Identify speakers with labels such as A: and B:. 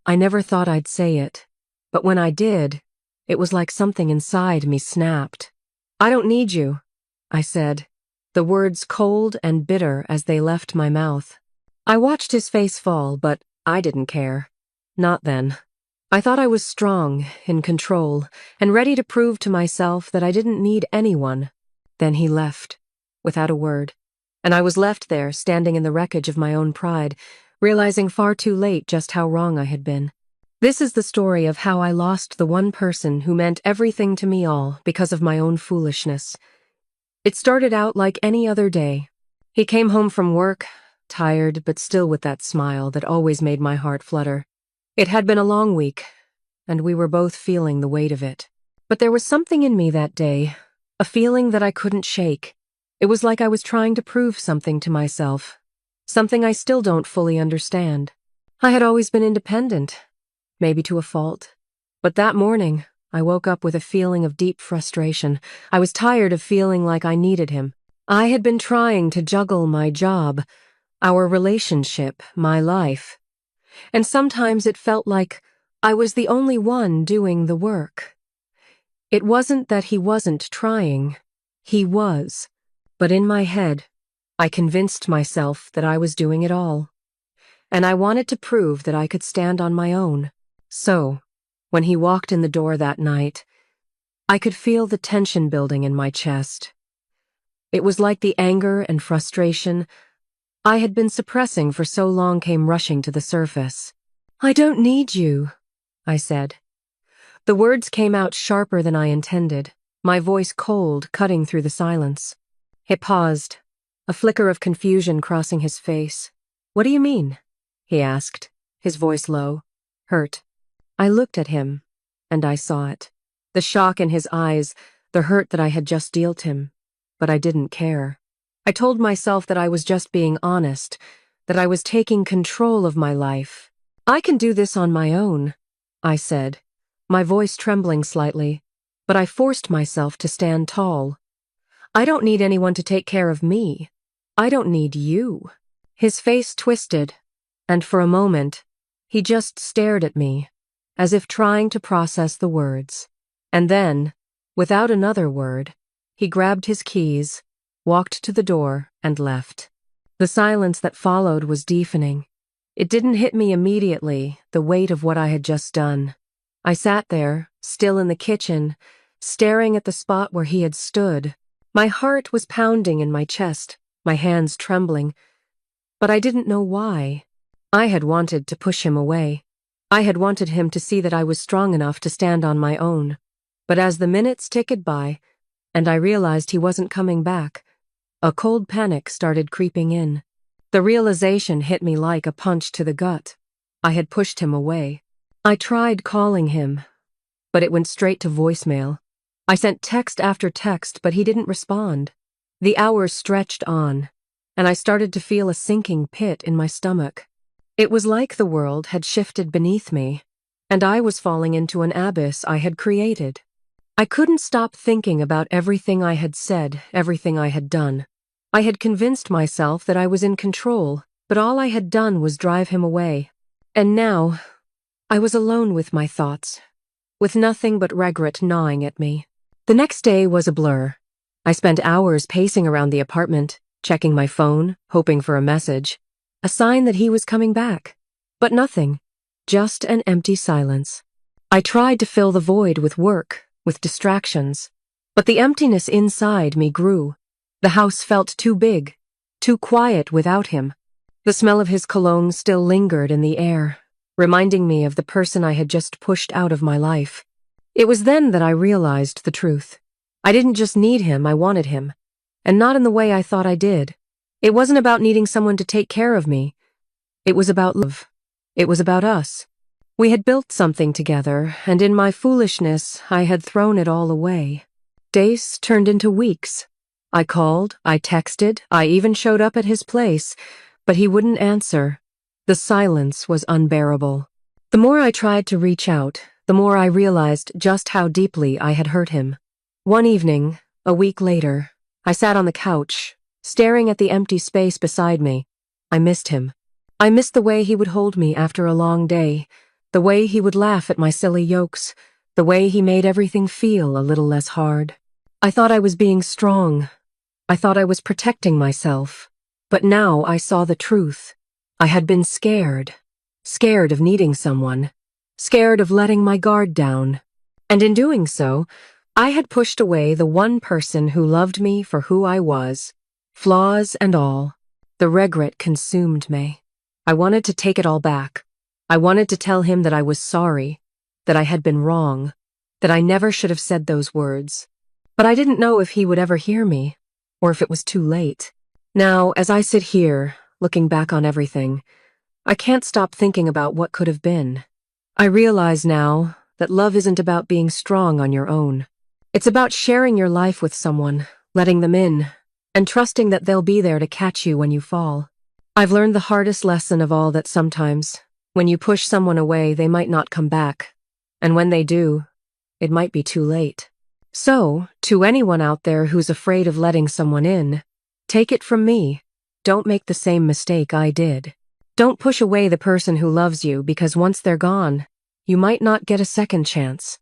A: I never thought I'd say it, but when I did, it was like something inside me snapped. "I don't need you," I said, the words cold and bitter as they left my mouth. I watched his face fall, but I didn't care. Not then. I thought I was strong, in control, and ready to prove to myself that I didn't need anyone. Then he left, without a word, and I was left there, standing in the wreckage of my own pride, realizing far too late just how wrong I had been. This is the story of how I lost the one person who meant everything to me all because of my own foolishness. It started out like any other day. He came home from work, tired but still with that smile that always made my heart flutter. It had been a long week, and we were both feeling the weight of it. But there was something in me that day, a feeling that I couldn't shake. It was like I was trying to prove something to myself, something I still don't fully understand. I had always been independent, maybe to a fault. But that morning, I woke up with a feeling of deep frustration. I was tired of feeling like I needed him. I had been trying to juggle my job, our relationship, my life. And sometimes it felt like I was the only one doing the work. It wasn't that he wasn't trying. He was. But in my head, I convinced myself that I was doing it all. And I wanted to prove that I could stand on my own. So, when he walked in the door that night, I could feel the tension building in my chest. It was like the anger and frustration I had been suppressing for so long came rushing to the surface. "I don't need you," I said. The words came out sharper than I intended, my voice cold, cutting through the silence. He paused, a flicker of confusion crossing his face. "What do you mean?" he asked, his voice low, hurt. I looked at him, and I saw it. The shock in his eyes, the hurt that I had just dealt him. But I didn't care. I told myself that I was just being honest, that I was taking control of my life. "I can do this on my own," I said, my voice trembling slightly, but I forced myself to stand tall. "I don't need anyone to take care of me. I don't need you." His face twisted, and for a moment, he just stared at me, as if trying to process the words. And then, without another word, he grabbed his keys, walked to the door, and left. The silence that followed was deafening. It didn't hit me immediately, the weight of what I had just done. I sat there, still in the kitchen, staring at the spot where he had stood. My heart was pounding in my chest, my hands trembling, but I didn't know why. I had wanted to push him away. I had wanted him to see that I was strong enough to stand on my own. But as the minutes ticked by, and I realized he wasn't coming back, a cold panic started creeping in. The realization hit me like a punch to the gut. I had pushed him away. I tried calling him, but it went straight to voicemail. I sent text after text, but he didn't respond. The hours stretched on, and I started to feel a sinking pit in my stomach. It was like the world had shifted beneath me, and I was falling into an abyss I had created. I couldn't stop thinking about everything I had said, everything I had done. I had convinced myself that I was in control, but all I had done was drive him away. And now, I was alone with my thoughts, with nothing but regret gnawing at me. The next day was a blur. I spent hours pacing around the apartment, checking my phone, hoping for a message, a sign that he was coming back. But nothing, just an empty silence. I tried to fill the void with work, with distractions, but the emptiness inside me grew. The house felt too big, too quiet without him. The smell of his cologne still lingered in the air, reminding me of the person I had just pushed out of my life. It was then that I realized the truth. I didn't just need him, I wanted him. And not in the way I thought I did. It wasn't about needing someone to take care of me. It was about love. It was about us. We had built something together, and in my foolishness, I had thrown it all away. Days turned into weeks. I called, I texted, I even showed up at his place, but he wouldn't answer. The silence was unbearable. The more I tried to reach out, the more I realized just how deeply I had hurt him. One evening, a week later, I sat on the couch, staring at the empty space beside me. I missed him. I missed the way he would hold me after a long day, The way he would laugh at my silly jokes, the way he made everything feel a little less hard. I thought I was being strong. I thought I was protecting myself. But now I saw the truth. I had been scared. Scared of needing someone. Scared of letting my guard down. And in doing so, I had pushed away the one person who loved me for who I was, flaws and all. The regret consumed me. I wanted to take it all back. I wanted to tell him that I was sorry, that I had been wrong, that I never should have said those words. But I didn't know if he would ever hear me, or if it was too late. Now, as I sit here, looking back on everything, I can't stop thinking about what could have been. I realize now that love isn't about being strong on your own. It's about sharing your life with someone, letting them in, and trusting that they'll be there to catch you when you fall. I've learned the hardest lesson of all, that sometimes, when you push someone away, they might not come back. And when they do, it might be too late. So, to anyone out there who's afraid of letting someone in, take it from me. Don't make the same mistake I did. Don't push away the person who loves you, because once they're gone, you might not get a second chance.